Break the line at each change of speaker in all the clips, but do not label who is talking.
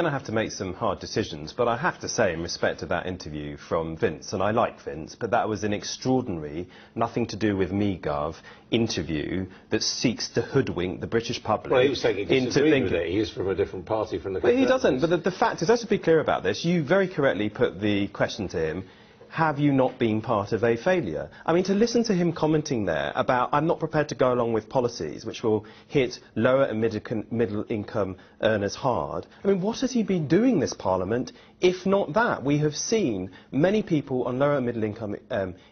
going to have to make some hard decisions, but I have to say, in respect to that interview from Vince, and I like Vince, but that was an extraordinary, nothing to do with me, Gov, interview that seeks to hoodwink the British public.
Well, he was saying he disagreed with it. He is from a different party from the...
But he doesn't. But the fact is, let's just be clear about this. You very correctly put the question to him, have you not been part of a failure? I mean, to listen to him commenting there about, I'm not prepared to go along with policies which will hit lower and middle income earners hard. I mean, what has he been doing this Parliament, if not that? We have seen many people on lower and middle income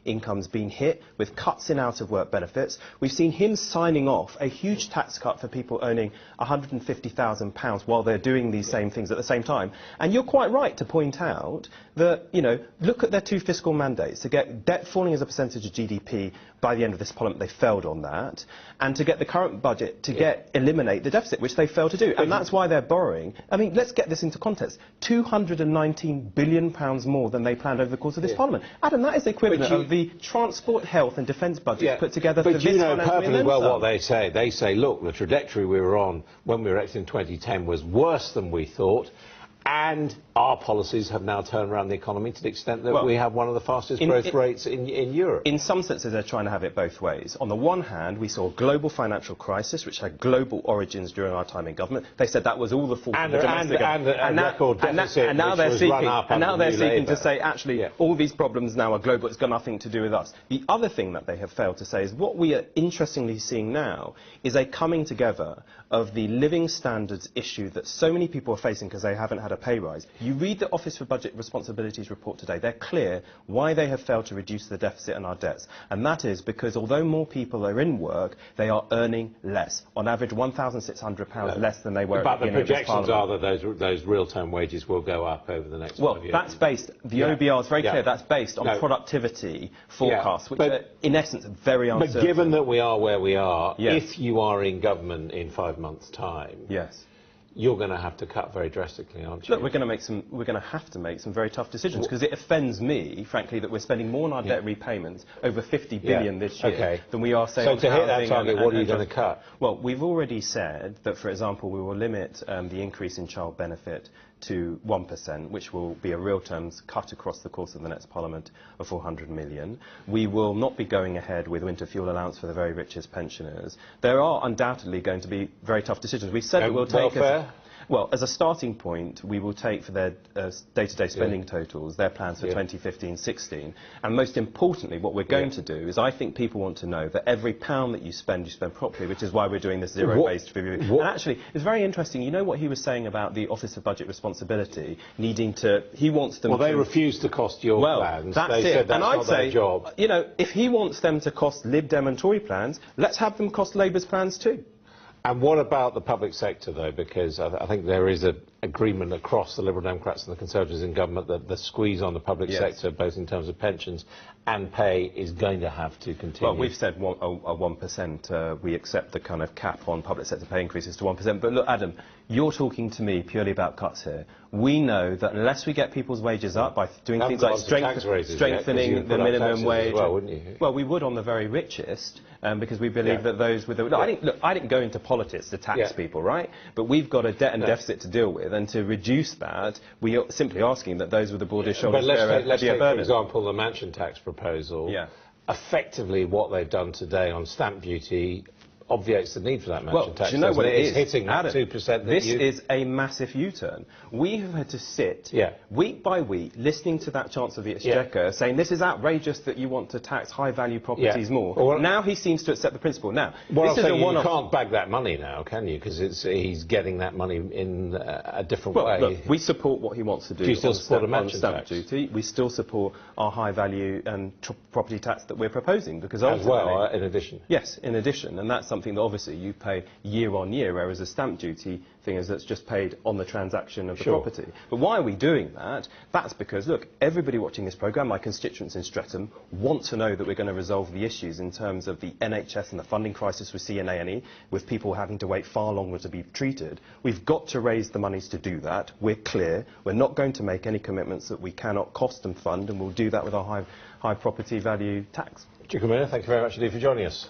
incomes being hit with cuts in out-of-work benefits. We've seen him signing off a huge tax cut for people earning £150,000 while they're doing these same things at the same time. And you're quite right to point out that, you know, look at their two fiscal mandates. To get debt falling as a percentage of GDP by the end of this Parliament, they failed on that. And to get the current budget to eliminate the deficit, which they failed to do. And that's why they're borrowing. I mean, let's get this into context. £219 billion more than they planned over the course of this Parliament. Adam, that is the equivalent of the transport, health and defence budgets put together for this financial year.
But you know perfectly well what they say. They say, look, the trajectory we were on when we were elected in 2010 was worse than we thought. And our policies have now turned around the economy to the extent that we have one of the fastest growth rates in Europe.
In some senses, they're trying to have it both ways. On the one hand, we saw a global financial crisis, which had global origins during our time in government. They said that was all the fault of the domestic government.
And record deficit,
and now they're seeking to say, actually, all these problems now are global. It's got nothing to do with us. The other thing that they have failed to say is what we are interestingly seeing now is a coming together of the living standards issue that so many people are facing because they haven't had a pay rise. You read the Office for Budget Responsibilities report today. They're clear why they have failed to reduce the deficit and our debts. And that is because although more people are in work, they are earning less. On average, £1,600 less than they were at the beginning of this Parliament.
But the projections are that those real-term wages will go up over the next 5 years.
Well, that's based, the OBR is very clear, that's based on productivity forecasts, which are, in essence, very uncertain.
But given that we are where we are, if you are in government in 5 months' time, you're going to have to cut very drastically, aren't you?
Look, we're going to have to make some very tough decisions because it offends me, frankly, that we're spending more on our debt repayments, over 50 billion this year, than we are saying.
So to hit that target, what are you going to cut?
Well, we've already said that, for example, we will limit the increase in child benefit to 1%, which will be a real terms cut across the course of the next Parliament of 400 million. We will not be going ahead with winter fuel allowance for the very richest pensioners. There are undoubtedly going to be very tough decisions. We said that we'll take... Well, as a starting point, we will take for their day-to-day spending totals, their plans for 2015-16. And most importantly, what we're going to do is I think people want to know that every pound that you spend properly, which is why we're doing this zero-based review. And actually, it's very interesting. You know what he was saying about the Office of Budget Responsibility needing to... He wants them
to... Well, they refuse to cost your plans.
That's
they said that's not their job.
You know, if he wants them to cost Lib Dem and Tory plans, let's have them cost Labour's plans too.
And what about the public sector, though? Because I think there is an agreement across the Liberal Democrats and the Conservatives in government that the squeeze on the public sector, both in terms of pensions and pay, is going to have to continue.
Well, we've said 1%. We accept the kind of cap on public sector pay increases to 1%. But look, Adam, you're talking to me purely about cuts here. We know that unless we get people's wages up by doing things like strengthening the minimum wage...
Well, wouldn't you?
Well, we would on the very richest, because we believe that those with the... Look, I didn't go into politics to tax people, right? But we've got a debt and deficit to deal with, and to reduce that, we are simply asking that those with the broadest shoulders bear a burden.
Let's take, for example, the mansion tax proposal. Effectively, what they've done today on stamp duty obviates the need for that mansion tax.
Do you know what it is?
It's hitting that 2%.
This is a massive U-turn. We have had to sit week by week listening to that Chancellor of the Exchequer saying this is outrageous that you want to tax high-value properties more. Well, now he seems to accept the principle. Now,
this is you can't bag that money now, can you? Because he's getting that money in a different way.
Look, we support what he wants to do.
Do you still support a mansion tax?
Duty. We still support our high-value property tax that we're proposing because
as well, in addition.
Yes, in addition, and that's something that obviously you pay year on year, whereas a stamp duty thing is that's just paid on the transaction of the property. But why are we doing that? That's because, look, everybody watching this programme, my constituents in Streatham, want to know that we're going to resolve the issues in terms of the NHS and the funding crisis with C&A&E, with people having to wait far longer to be treated. We've got to raise the monies to do that. We're clear. We're not going to make any commitments that we cannot cost and fund, and we'll do that with our high property value tax.
Chuka Umunna, thank you very much indeed for joining us.